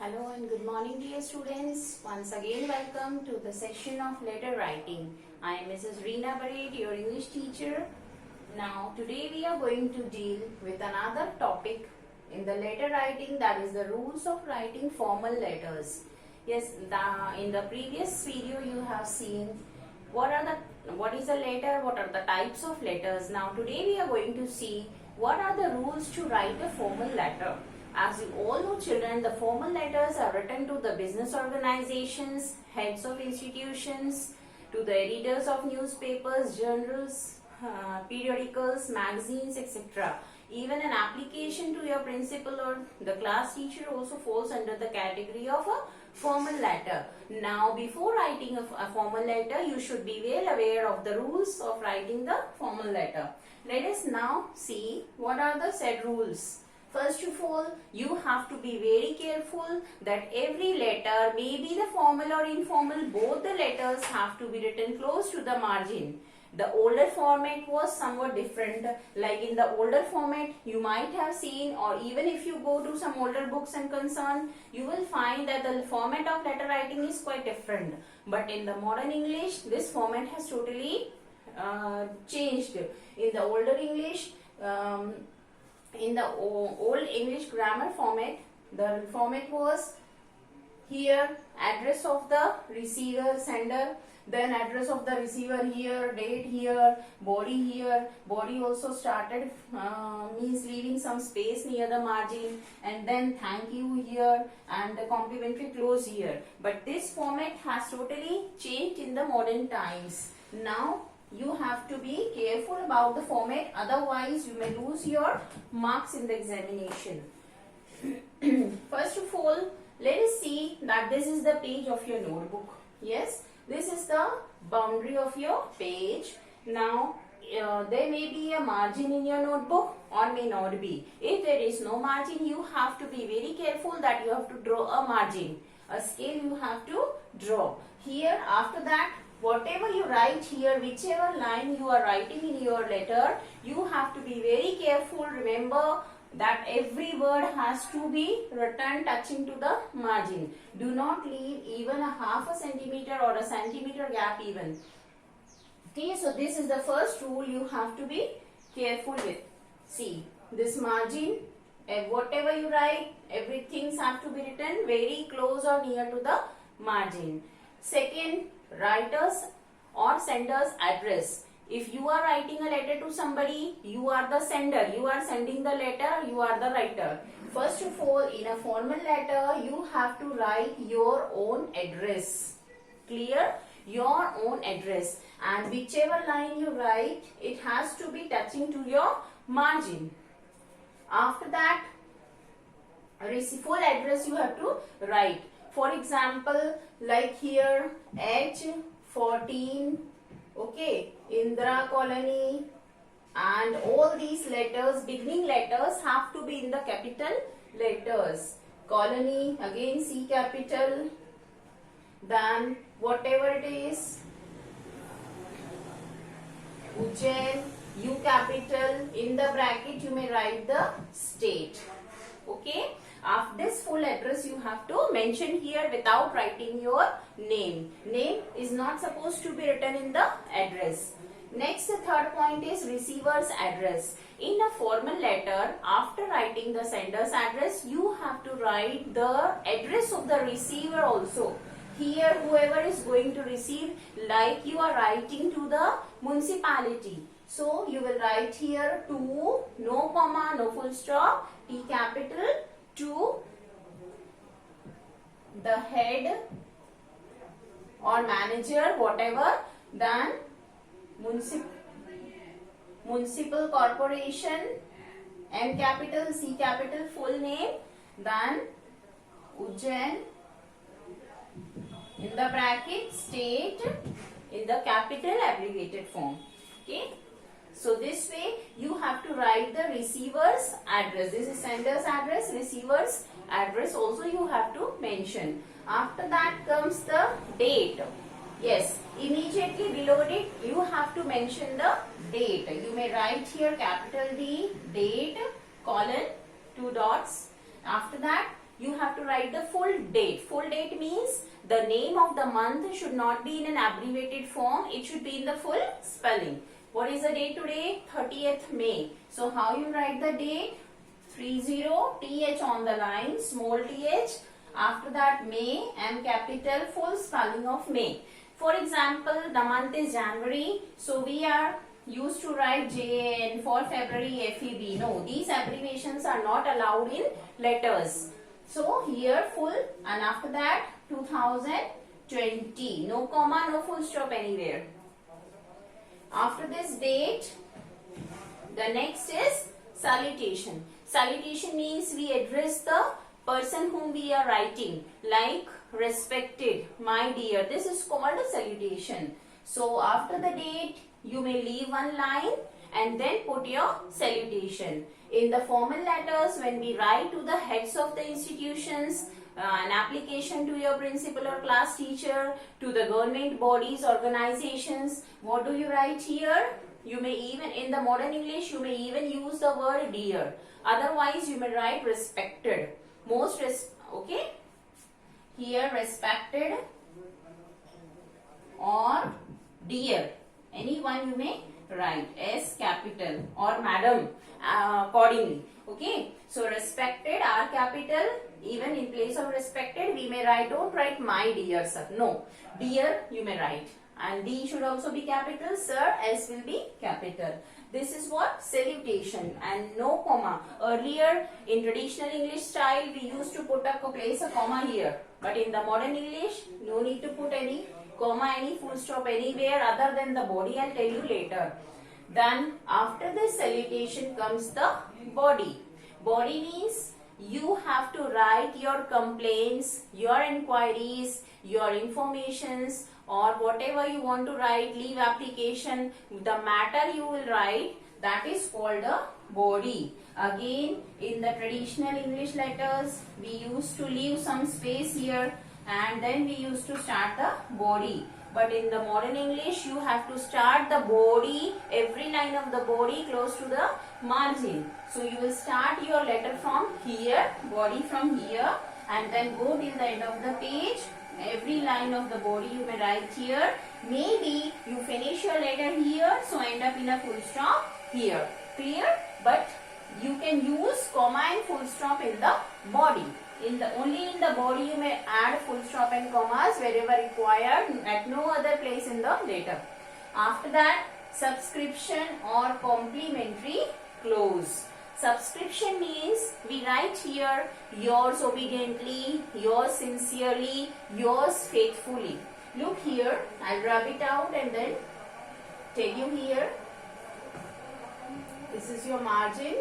Hello and good morning dear students. Once again welcome to the section of letter writing. I am Mrs. Reena Bared, your English teacher. Now today we are going to deal with another topic in the letter writing, that is the rules of writing formal letters. Yes, in the previous video you have seen what is a letter, what are the types of letters. Now today we are going to see what are the rules to write a formal letter. As you all know children, the formal letters are written to the business organizations, heads of institutions, to the editors of newspapers, journals, periodicals, magazines, etc. Even an application to your principal or the class teacher also falls under the category of a formal letter. Now before writing a formal letter, you should be well aware of the rules of writing the formal letter. Let us now see what are the said rules. First of all, you have to be very careful that every letter, maybe the formal or informal, both the letters have to be written close to the margin. The older format was somewhat different. Like in the older format, you might have seen, or even if you go to some older books and concern, you will find that the format of letter writing is quite different. But in the modern English, this format has totally changed. In the older English, in the old English grammar format, the format was here address of the receiver, sender, then address of the receiver here, date here, body here. Body also started means leaving some space near the margin, and then thank you here and the complimentary close here. But this format has totally changed in the modern times. Now you have to be careful about the format, otherwise you may lose your marks in the examination. First of all, let us see that this is the page of your notebook. Yes, this is the boundary of your page. Now there may be a margin in your notebook or may not be. If there is no margin, you have to be very careful that you have to draw a margin. A scale you have to draw. Here after that, whatever you write here, whichever line you are writing in your letter, you have to be very careful. Remember that every word has to be written touching to the margin. Do not leave even a half a centimeter or a centimeter gap even. Okay, so this is the first rule you have to be careful with. See, this margin, whatever you write, everything have to be written very close or near to the margin. Second, writer's or sender's address. If you are writing a letter to somebody, you are the sender. You are sending the letter, you are the writer. First of all, in a formal letter, you have to write your own address. Clear? Your own address. And whichever line you write, it has to be touching to your margin. After that, full address you have to write. For example, like here, H14, okay, Indira Colony, and all these letters, beginning letters have to be in the capital letters. Colony, again C capital, then whatever it is, Ujjain, U capital, in the bracket you may write the state, okay. After this full address you have to mention here without writing your name. Name is not supposed to be written in the address. Next, the third point is receiver's address. In a formal letter, after writing the sender's address, you have to write the address of the receiver also. Here, whoever is going to receive, like you are writing to the municipality. So, you will write here to, no comma, no full stop, T capital, to the head or manager, whatever, then municipal corporation, M capital, C capital, full name, then Ujjain, in the bracket, state, in the capital abbreviated form. Okay. So this way you have to write the receiver's address. This is sender's address, receiver's address also you have to mention. After that comes the date. Yes, immediately below it you have to mention the date. You may write here capital D, date, colon, 2 dots. After that you have to write the full date. Full date means the name of the month should not be in an abbreviated form. It should be in the full spelling. What is the date today? 30th May. So how you write the date? 30 th on the line, small th. After that May, M capital, full spelling of May. For example, the month is January, so we are used to write JAN. For February, FEB. No, these abbreviations are not allowed in letters. So here full, and after that 2020. No comma, no full stop anywhere. After this date, the next is salutation. Salutation means we address the person whom we are writing, like respected, my dear. This is called a salutation. So after the date, you may leave one line and then put your salutation. In the formal letters, when we write to the heads of the institutions, an application to your principal or class teacher, to the government bodies, organizations, what do you write here? You may even, in the modern English, you may even use the word dear. Otherwise, you may write respected. Okay? Here respected or dear. Anyone you may write. S capital or madam accordingly. Okay? So respected, R capital. Even in place of respected, we may write, don't write my dear sir. No. Dear you may write. And D should also be capital. Sir, S will be capital. This is what? Salutation and no comma. Earlier in traditional English style, we used to place a comma here. But in the modern English, no need to put any comma, any full stop anywhere other than the body. I'll tell you later. Then after this salutation comes the body. Body means you have to write your complaints, your inquiries, your informations, or whatever you want to write, leave application, the matter you will write, that is called a body. Again, in the traditional English letters, we used to leave some space here and then we used to start the body. But in the modern English, you have to start the body, every line of the body close to the margin. So you will start your letter from here, body from here, and then go till the end of the page. Every line of the body you may write here. Maybe you finish your letter here, so end up in a full stop here. Clear? But you can use comma and full stop in the body. Only in the body you may add full stop and commas wherever required, at no other place in the letter. After that, subscription or complimentary clause. Subscription means we write here yours obediently, yours sincerely, yours faithfully. Look here, I'll rub it out and then tell you here. This is your margin.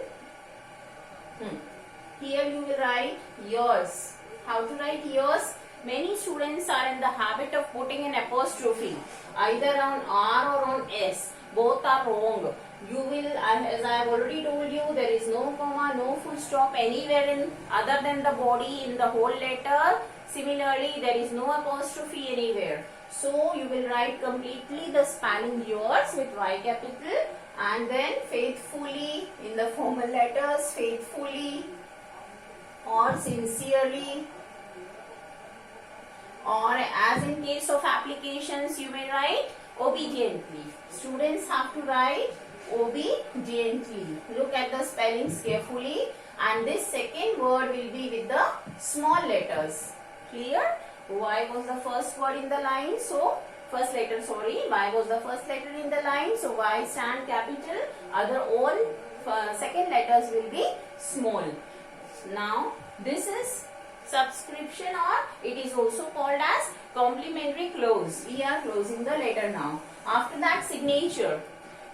Here you will write yours. How to write yours? Many students are in the habit of putting an apostrophe either on R or on S. Both are wrong. You will, as I have already told you, there is no comma, no full stop anywhere in other than the body in the whole letter. Similarly, there is no apostrophe anywhere. So you will write completely the spelling yours with Y capital, and then faithfully in the formal letters, faithfully or sincerely, or as in case of applications you may write obediently. Students have to write obediently. Look at the spellings carefully, and this second word will be with the small letters. Clear? Y was the first word in the line, so first letter, sorry, Y was the first letter in the line, so Y stand capital, other all second letters will be small. Now this is subscription, or it is also called as complimentary clause. We are closing the letter now. After that, signature.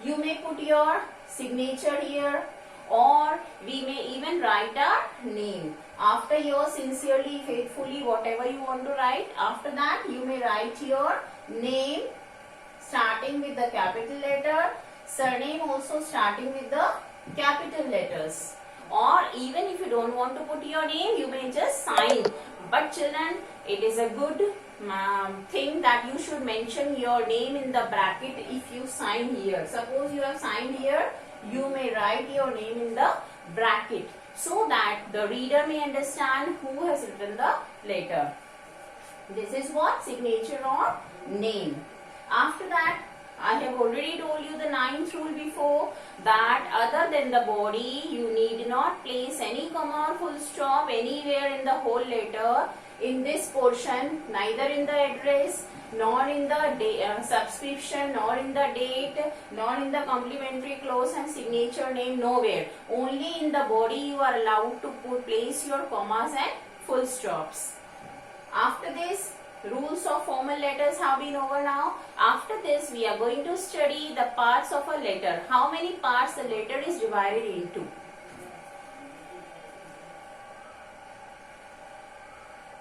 You may put your signature here, or we may even write our name. After your sincerely, faithfully, whatever you want to write, after that you may write your name starting with the capital letter, surname also starting with the capital letters. Or even if you don't want to put your name, you may just sign. But children, it is a good thing that you should mention your name in the bracket if you sign here. Suppose you have signed here, you may write your name in the bracket, so that the reader may understand who has written the letter. This is what? Signature or name. After that, I have already told you the ninth rule before, that other than the body, you need not place any comma or full stop anywhere in the whole letter. In this portion, neither in the address, nor in the subscription, nor in the date, nor in the complimentary clause and signature name, nowhere. Only in the body you are allowed to place your commas and full stops. After this, rules of formal letters have been over now. After this, we are going to study the parts of a letter. How many parts a letter is divided into.